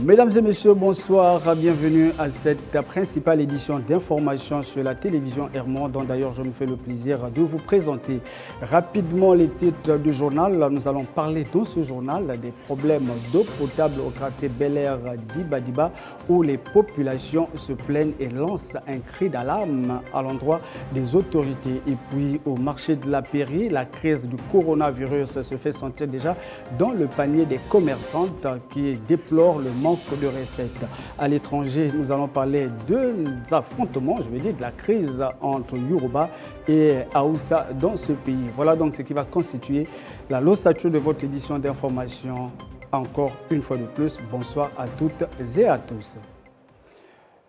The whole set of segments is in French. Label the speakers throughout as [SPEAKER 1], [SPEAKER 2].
[SPEAKER 1] Mesdames et messieurs, bonsoir, bienvenue à cette principale édition d'information sur la télévision Hermont, dont d'ailleurs je me fais le plaisir de vous présenter rapidement les titres du journal. Nous allons parler dans ce journal des problèmes d'eau potable au quartier Bel-Air d'Ibadiba, où les populations se plaignent et lancent un cri d'alarme à l'endroit des autorités. Et puis au marché de la Pairie, la crise du coronavirus se fait sentir déjà dans le panier des commerçantes qui déplorent le manque de recettes. À l'étranger, nous allons parler de l'affrontement, je veux dire de la crise entre Yoruba et Haoussa dans ce pays. Voilà donc ce qui va constituer la l'ossature de votre édition d'information. Encore une fois de plus, bonsoir à toutes et à tous.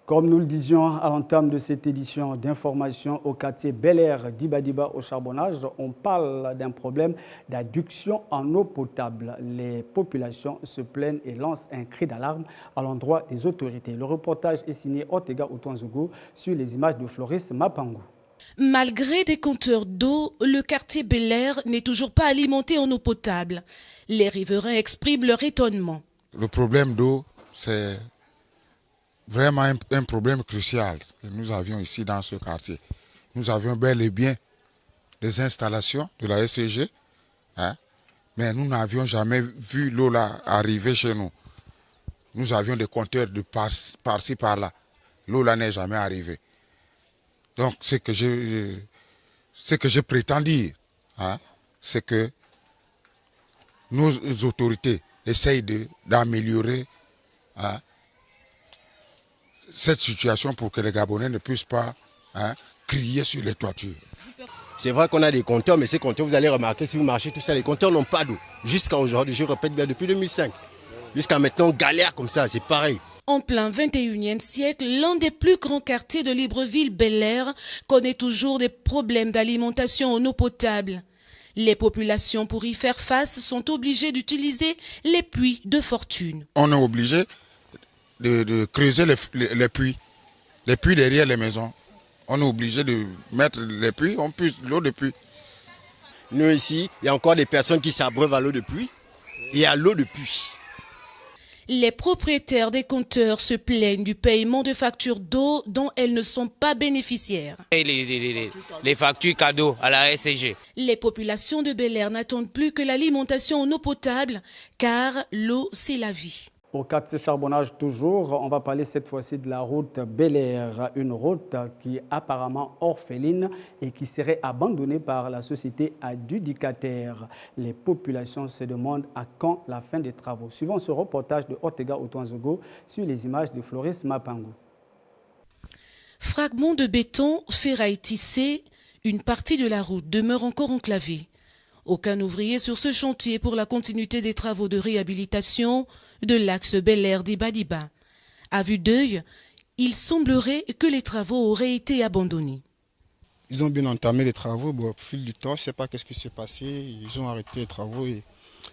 [SPEAKER 1] Comme nous le disions à l'entame de cette édition d'information au quartier Bel-Air d'Ibadiba au Charbonnage, on parle d'un problème d'adduction en eau potable. Les populations se plaignent et lancent un cri d'alarme à l'endroit des autorités. Le reportage est signé Otega Otonzogo sur les images de Floris Mapango.
[SPEAKER 2] Malgré des compteurs d'eau, le quartier Bel-Air n'est toujours pas alimenté en eau potable. Les riverains expriment leur étonnement.
[SPEAKER 3] Le problème d'eau, c'est vraiment un problème crucial que nous avions ici dans ce quartier. Nous avions bel et bien des installations de la SCG, mais nous n'avions jamais vu l'eau là arriver chez nous. Nous avions des compteurs de par-ci par-là. L'eau là n'est jamais arrivée. Donc ce que je prétends dire, c'est que nos autorités essayent d'améliorer cette situation pour que les Gabonais ne puissent pas crier sur les toitures.
[SPEAKER 4] C'est vrai qu'on a des compteurs, mais ces compteurs, vous allez remarquer, si vous marchez tout ça, les compteurs n'ont pas d'eau. Jusqu'à aujourd'hui, je répète bien, depuis 2005. Jusqu'à maintenant, galère comme ça, c'est pareil.
[SPEAKER 2] En plein 21e siècle, l'un des plus grands quartiers de Libreville, Bel-Air, connaît toujours des problèmes d'alimentation en eau potable. Les populations, pour y faire face, sont obligées d'utiliser les puits de fortune.
[SPEAKER 3] On est obligé de creuser les puits derrière les maisons. On est obligé de mettre les puits, on puise l'eau de puits.
[SPEAKER 4] Nous ici, il y a encore des personnes qui s'abreuvent à l'eau de pluie et à l'eau de puits.
[SPEAKER 2] Les propriétaires des compteurs se plaignent du paiement de factures d'eau dont elles ne sont pas bénéficiaires.
[SPEAKER 5] Les factures cadeaux à la SCG.
[SPEAKER 2] Les populations de Bel-Air n'attendent plus que l'alimentation en eau potable, car l'eau, c'est la vie.
[SPEAKER 1] Au quartier Charbonnage toujours, on va parler cette fois-ci de la route Bel-Air, une route qui est apparemment orpheline et qui serait abandonnée par la société adjudicataire. Les populations se demandent à quand la fin des travaux. Suivant ce reportage de Otega Otonzogo sur les images de Floris Mapango.
[SPEAKER 2] Fragments de béton, ferraille tissée, une partie de la route demeure encore enclavée. Aucun ouvrier sur ce chantier pour la continuité des travaux de réhabilitation de l'axe Bel-Air d'Ibadiba. À vue d'œil, il semblerait que les travaux auraient été abandonnés.
[SPEAKER 6] Ils ont bien entamé les travaux, au fil du temps, je ne sais pas qu'est-ce qui s'est passé, ils ont arrêté les travaux.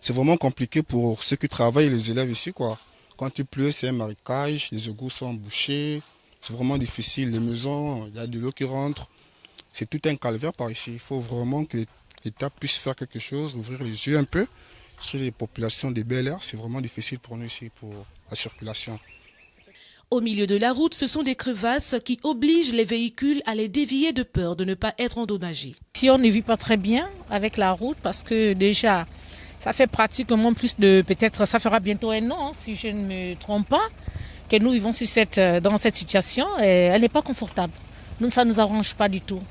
[SPEAKER 6] C'est vraiment compliqué pour ceux qui travaillent, les élèves ici, quoi. Quand il pleut, c'est un marécage, les égouts sont bouchés, c'est vraiment difficile. Les maisons, il y a de l'eau qui rentre, c'est tout un calvaire par ici. Il faut vraiment que l'État puisse faire quelque chose, ouvrir les yeux un peu sur les populations des Bel-Air. C'est vraiment difficile pour nous ici, pour la circulation.
[SPEAKER 2] Au milieu de la route, ce sont des crevasses qui obligent les véhicules à les dévier de peur de ne pas être endommagés.
[SPEAKER 7] Si on ne vit pas très bien avec la route, parce que déjà, ça fait pratiquement plus de, peut-être, ça fera bientôt un an, si je ne me trompe pas, que nous vivons dans cette situation. Et elle n'est pas confortable. Donc ça ne nous arrange pas du tout.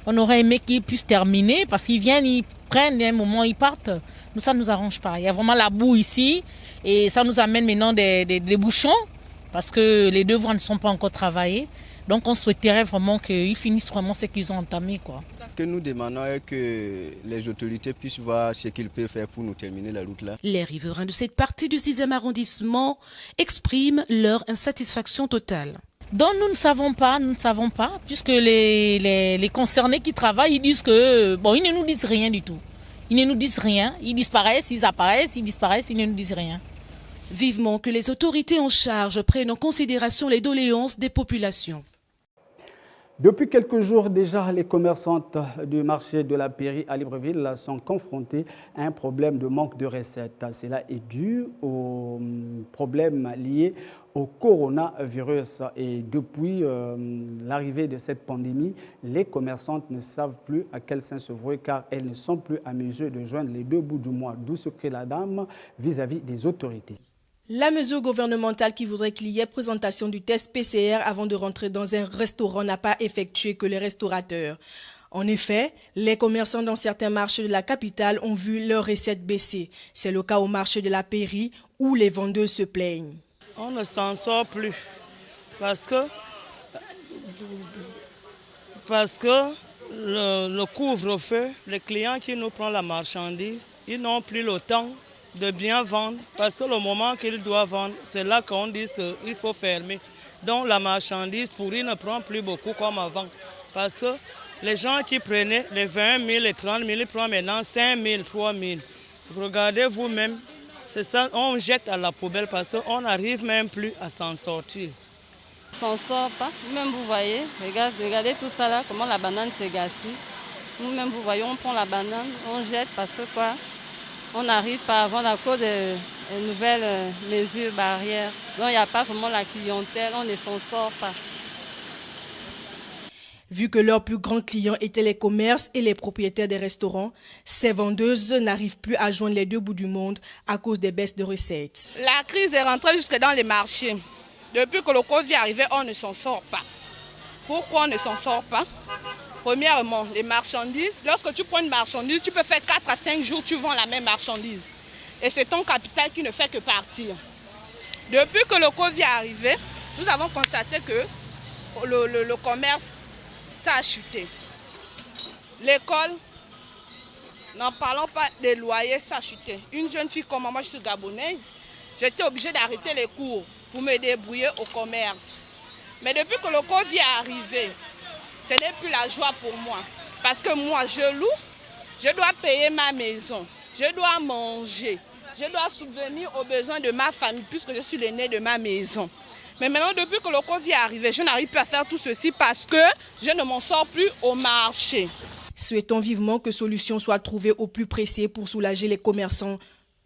[SPEAKER 7] On aurait aimé qu'ils puissent terminer parce qu'ils viennent, ils prennent, un moment, ils partent. Nous, ça ne nous arrange pas. Il y a vraiment la boue ici et ça nous amène maintenant des bouchons parce que les deux voies ne sont pas encore travaillées. Donc, on souhaiterait vraiment qu'ils finissent vraiment ce qu'ils ont entamé, quoi.
[SPEAKER 8] Que nous demandons est que les autorités puissent voir ce qu'ils peuvent faire pour nous terminer la route là.
[SPEAKER 2] Les riverains de cette partie du 6e arrondissement expriment leur insatisfaction totale.
[SPEAKER 7] Donc nous ne savons pas, puisque les concernés qui travaillent, ils disent que, ils ne nous disent rien du tout. Ils ne nous disent rien, ils disparaissent, ils apparaissent, ils disparaissent, ils ne nous disent rien.
[SPEAKER 2] Vivement que les autorités en charge prennent en considération les doléances des populations.
[SPEAKER 1] Depuis quelques jours déjà, les commerçantes du marché de la Pairie à Libreville sont confrontées à un problème de manque de recettes. Cela est dû aux problèmes liés au coronavirus. Et depuis l'arrivée de cette pandémie, les commerçantes ne savent plus à quel sein se vouer car elles ne sont plus à mesure de joindre les deux bouts du mois. D'où ce crie la dame vis-à-vis des autorités.
[SPEAKER 9] La mesure gouvernementale qui voudrait qu'il y ait présentation du test PCR avant de rentrer dans un restaurant n'a pas effectué que les restaurateurs. En effet, les commerçants dans certains marchés de la capitale ont vu leurs recettes baisser. C'est le cas au marché de la Pairie où les vendeuses se plaignent.
[SPEAKER 10] On ne s'en sort plus parce que le couvre-feu, les clients qui nous prennent la marchandise, ils n'ont plus le temps de bien vendre parce que le moment qu'ils doivent vendre, c'est là qu'on dit qu'il faut fermer. Donc la marchandise pourrie ne prend plus beaucoup comme avant parce que les gens qui prenaient les 20 000, les 30 000, ils prennent maintenant 5 000, 3 000. Regardez vous-même, c'est ça, on jette à la poubelle parce qu'on n'arrive même plus à s'en sortir.
[SPEAKER 11] On ne s'en sort pas, même vous voyez, regardez tout ça là, comment la banane se gaspille. Nous-même vous voyez, on prend la banane, on jette parce que quoi, on n'arrive pas à vendre à cause des nouvelles mesures barrières. Donc il n'y a pas vraiment la clientèle, on ne s'en sort pas.
[SPEAKER 9] Vu que leurs plus grands clients étaient les commerces et les propriétaires des restaurants, ces vendeuses n'arrivent plus à joindre les deux bouts du monde à cause des baisses de recettes.
[SPEAKER 12] La crise est rentrée jusque dans les marchés. Depuis que le Covid est arrivé, on ne s'en sort pas. Pourquoi on ne s'en sort pas? Premièrement, les marchandises. Lorsque tu prends une marchandise, tu peux faire 4 à 5 jours, tu vends la même marchandise. Et c'est ton capital qui ne fait que partir. Depuis que le Covid est arrivé, nous avons constaté que le commerce, ça a chuté. L'école, n'en parlons pas des loyers, ça a chuté. Une jeune fille comme moi, je suis gabonaise, j'étais obligée d'arrêter les cours pour me débrouiller au commerce. Mais depuis que le Covid est arrivé, ce n'est plus la joie pour moi. Parce que moi, je loue, je dois payer ma maison, je dois manger, je dois subvenir aux besoins de ma famille puisque je suis l'aîné de ma maison. Mais maintenant, depuis que le Covid est arrivé, je n'arrive plus à faire tout ceci parce que je ne m'en sors plus au marché.
[SPEAKER 9] Souhaitons vivement que solution soit trouvée au plus pressé pour soulager les commerçants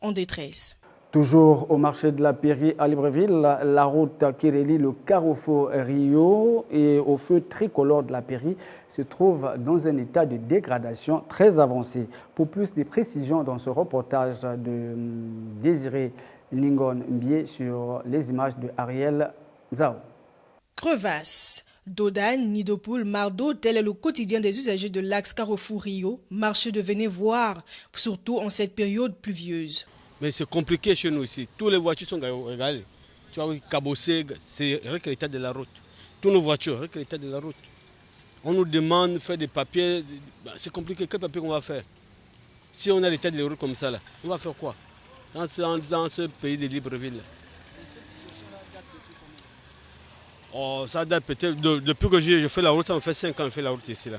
[SPEAKER 9] en détresse.
[SPEAKER 1] Toujours au marché de la Pairie à Libreville, la route qui relie le carrefour Rio et au feu tricolore de la Pairie se trouve dans un état de dégradation très avancé. Pour plus de précisions dans ce reportage de Désiré Lingon Mbie sur les images de Ariel Zhao.
[SPEAKER 9] Crevasses, Dodane, nid de poule, mardeau, tel est le quotidien des usagers de l'axe Carrefour Rio. Marché de venez voir, surtout en cette période pluvieuse.
[SPEAKER 13] Mais c'est compliqué chez nous ici. Toutes les voitures sont régalées. Tu vois, cabossées, c'est avec l'état de la route. Toutes nos voitures, avec l'état de la route. On nous demande de faire des papiers. C'est compliqué. Quel papier on va faire? Si on a l'état de la route comme ça, là, on va faire quoi dans ce pays de Libreville? Oh, ça date peut-être. Depuis que je fais la route, ça me fait 5 ans que je fais la route ici. Là.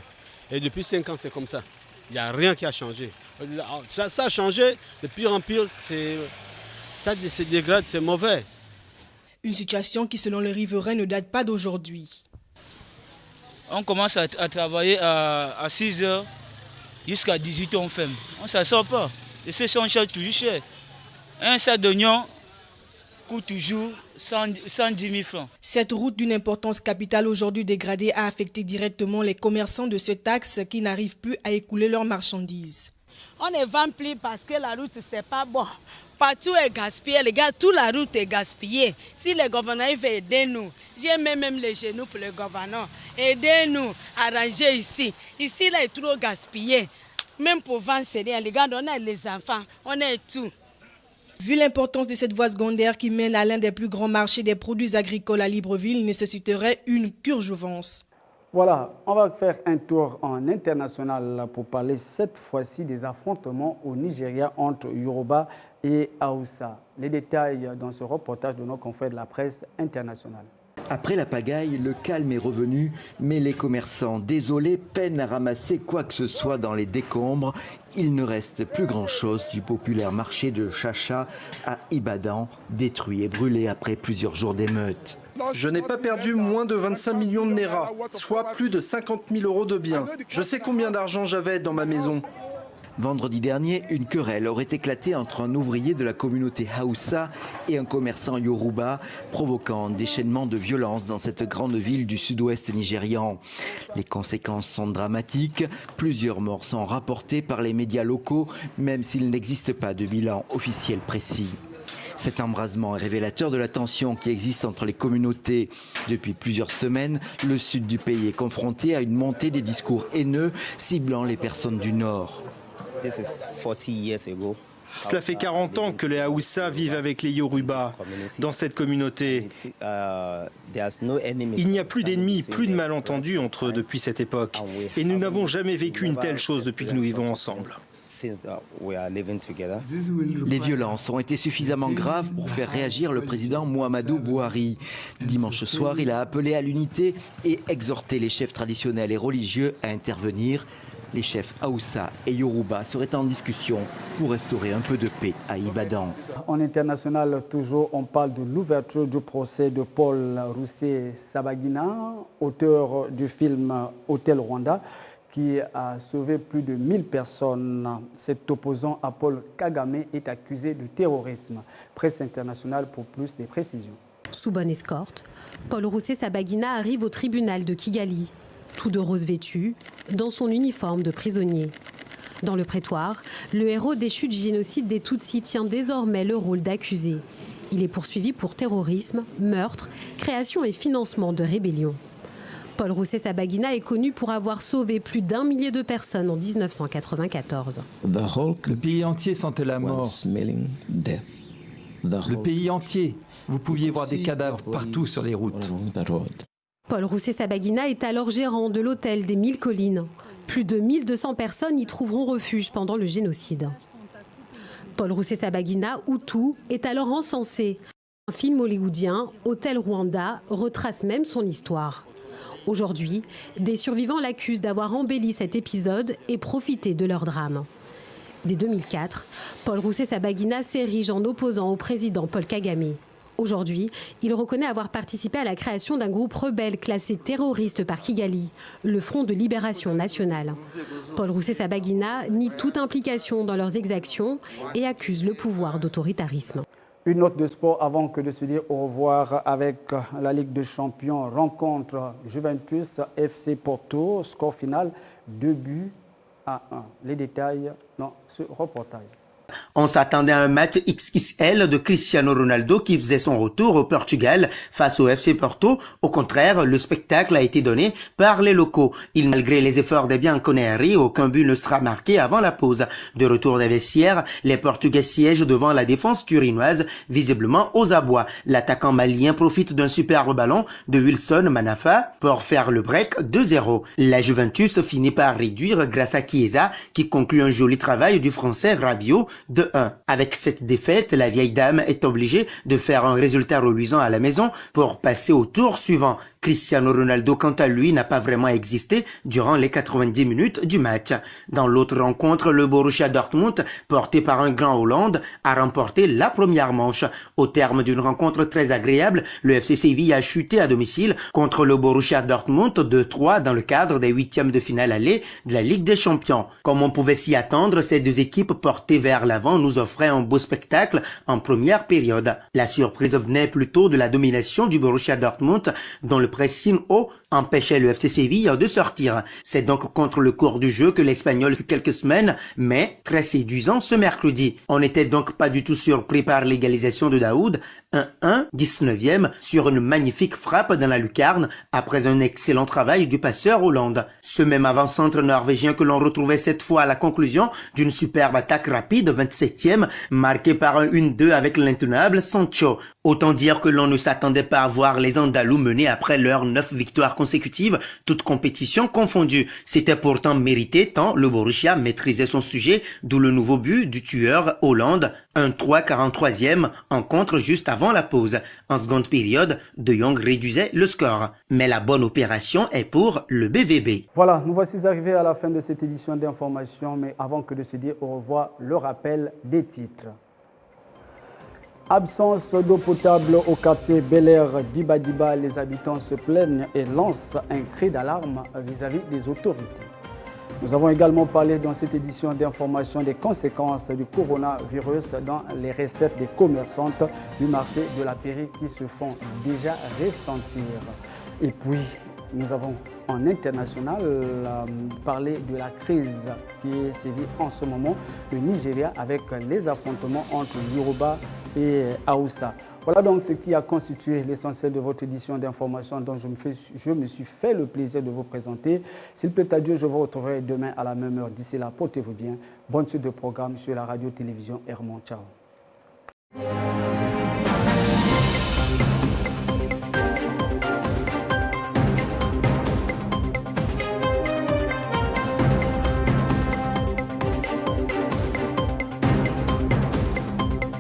[SPEAKER 13] Et depuis 5 ans, c'est comme ça. Il n'y a rien qui a changé. Ça a changé, de pire en pire, ça se dégrade, c'est mauvais.
[SPEAKER 9] Une situation qui, selon les riverains, ne date pas d'aujourd'hui.
[SPEAKER 10] On commence à travailler à 6 h jusqu'à 18 h on ferme. On ne s'en sort pas. Et c'est cher, toujours cher. Un sac d'oignon coûte toujours 110 000 francs.
[SPEAKER 9] Cette route d'une importance capitale aujourd'hui dégradée a affecté directement les commerçants de cet axe qui n'arrivent plus à écouler leurs marchandises.
[SPEAKER 12] On ne vend plus parce que la route, c'est pas bon. Partout est gaspillé, les gars, toute la route est gaspillée. Si le gouvernement veut aider nous, j'ai même les genoux pour le gouvernement. Aidez-nous à ranger ici. Ici, là, est trop gaspillé. Même pour vendre, c'est rien. Les gars, on a les enfants, on a tout.
[SPEAKER 9] Vu l'importance de cette voie secondaire qui mène à l'un des plus grands marchés des produits agricoles à Libreville, nécessiterait une urgence.
[SPEAKER 1] Voilà, on va faire un tour en international pour parler cette fois-ci des affrontements au Nigeria entre Yoruba et Hausa. Les détails dans ce reportage de nos confrères de la presse internationale.
[SPEAKER 14] Après la pagaille, le calme est revenu, mais les commerçants, désolés, peinent à ramasser quoi que ce soit dans les décombres. Il ne reste plus grand-chose du populaire marché de Chacha à Ibadan, détruit et brûlé après plusieurs jours d'émeutes.
[SPEAKER 15] Je n'ai pas perdu moins de 25 millions de Naira, soit plus de 50 000 € de biens. Je sais combien d'argent j'avais dans ma maison.
[SPEAKER 14] Vendredi dernier, une querelle aurait éclaté entre un ouvrier de la communauté Haoussa et un commerçant Yoruba, provoquant un déchaînement de violence dans cette grande ville du sud-ouest nigérian. Les conséquences sont dramatiques. Plusieurs morts sont rapportées par les médias locaux, même s'il n'existe pas de bilan officiel précis. Cet embrasement est révélateur de la tension qui existe entre les communautés. Depuis plusieurs semaines, le sud du pays est confronté à une montée des discours haineux ciblant les personnes du nord.
[SPEAKER 15] Cela fait 40 ans que les Haoussa vivent avec les Yoruba dans cette communauté. Il n'y a plus d'ennemis, plus de malentendus entre eux depuis cette époque. Et nous n'avons jamais vécu une telle chose depuis que nous vivons ensemble.
[SPEAKER 14] Les violences ont été suffisamment graves pour faire réagir le président Muhammadu Buhari. Dimanche soir, il a appelé à l'unité et exhorté les chefs traditionnels et religieux à intervenir. Les chefs Haoussa et Yoruba seraient en discussion pour restaurer un peu de paix à Ibadan.
[SPEAKER 1] En international, toujours, on parle de l'ouverture du procès de Paul Roussé Sabagina, auteur du film Hôtel Rwanda, qui a sauvé plus de 1000 personnes. Cet opposant à Paul Kagame est accusé de terrorisme. Presse internationale pour plus de précisions.
[SPEAKER 16] Sous bonne escorte, Paul Roussé Sabagina arrive au tribunal de Kigali, tout de rose vêtu, dans son uniforme de prisonnier. Dans le prétoire, le héros déchu du génocide des Tutsis tient désormais le rôle d'accusé. Il est poursuivi pour terrorisme, meurtre, création et financement de rébellion. Paul Roussé Sabagina est connu pour avoir sauvé plus d'1 millier de personnes en 1994.
[SPEAKER 17] Le pays entier sentait la mort. Le pays entier. Vous pouviez voir des cadavres partout sur les routes.
[SPEAKER 16] Paul Roussé Sabagina est alors gérant de l'hôtel des 1000 collines. Plus de 1200 personnes y trouveront refuge pendant le génocide. Paul Roussé Sabagina, Hutu, est alors encensé. Un film hollywoodien, Hôtel Rwanda, retrace même son histoire. Aujourd'hui, des survivants l'accusent d'avoir embelli cet épisode et profité de leur drame. Dès 2004, Paul Roussé Sabagina s'érige en opposant au président Paul Kagame. Aujourd'hui, il reconnaît avoir participé à la création d'un groupe rebelle classé terroriste par Kigali, le Front de Libération Nationale. Paul Roussé Sabagina nie toute implication dans leurs exactions et accuse le pouvoir d'autoritarisme.
[SPEAKER 1] Une note de sport avant que de se dire au revoir avec la Ligue des Champions. Rencontre Juventus FC Porto, score final 2-1. Les détails dans ce reportage.
[SPEAKER 18] On s'attendait à un match XXL de Cristiano Ronaldo qui faisait son retour au Portugal face au FC Porto. Au contraire, le spectacle a été donné par les locaux. Malgré les efforts de Bianconeri, aucun but ne sera marqué avant la pause. De retour des vestiaires, les Portugais siègent devant la défense turinoise, visiblement aux abois. L'attaquant malien profite d'un superbe ballon de Wilson Manafa pour faire le break 2-0. La Juventus finit par réduire grâce à Chiesa qui conclut un joli travail du Français Rabiot de 1. Avec cette défaite, la vieille dame est obligée de faire un résultat reluisant à la maison pour passer au tour suivant. Cristiano Ronaldo, quant à lui, n'a pas vraiment existé durant les 90 minutes du match. Dans l'autre rencontre, le Borussia Dortmund, porté par un grand Hollande, a remporté la première manche. Au terme d'une rencontre très agréable, le FC Séville a chuté à domicile contre le Borussia Dortmund 2-3 dans le cadre des huitièmes de finale aller de la Ligue des Champions. Comme on pouvait s'y attendre, ces deux équipes portées vers l'avant nous offraient un beau spectacle en première période. La surprise venait plutôt de la domination du Borussia Dortmund, dont le pressing haut empêchait le FC Séville de sortir. C'est donc contre le cours du jeu que l'Espagnol fut quelques semaines, mais très séduisant ce mercredi. On n'était donc pas du tout surpris par l'égalisation de Daoud, 1-1, 19e, sur une magnifique frappe dans la lucarne, après un excellent travail du passeur Hollande. Ce même avant-centre norvégien que l'on retrouvait cette fois à la conclusion d'une superbe attaque rapide, 27e, marquée par un 1-2 avec l'intenable Sancho. Autant dire que l'on ne s'attendait pas à voir les Andalous mener après leurs 9 victoires consécutives, toutes compétitions confondues. C'était pourtant mérité tant le Borussia maîtrisait son sujet, d'où le nouveau but du tueur Hollande, 1-3 43e, en contre juste avant la pause. En seconde période, De Jong réduisait le score. Mais la bonne opération est pour le BVB.
[SPEAKER 1] Voilà, nous voici arrivés à la fin de cette édition d'information, mais avant que de se dire au revoir, le rappel des titres. Absence d'eau potable au quartier Bel Air d'Ibadiba, les habitants se plaignent et lancent un cri d'alarme vis-à-vis des autorités. Nous avons également parlé dans cette édition d'information des conséquences du coronavirus dans les recettes des commerçantes du marché de la Pairie qui se font déjà ressentir. Et puis, nous avons en international parlé de la crise qui sévit en ce moment au Nigeria avec les affrontements entre Yoruba et Hausa. Voilà donc ce qui a constitué l'essentiel de votre édition d'information dont je me suis fait le plaisir de vous présenter. S'il plaît à Dieu, je vous retrouverai demain à la même heure. D'ici là, portez-vous bien. Bonne suite de programme sur la radio-télévision Hermon. Ciao.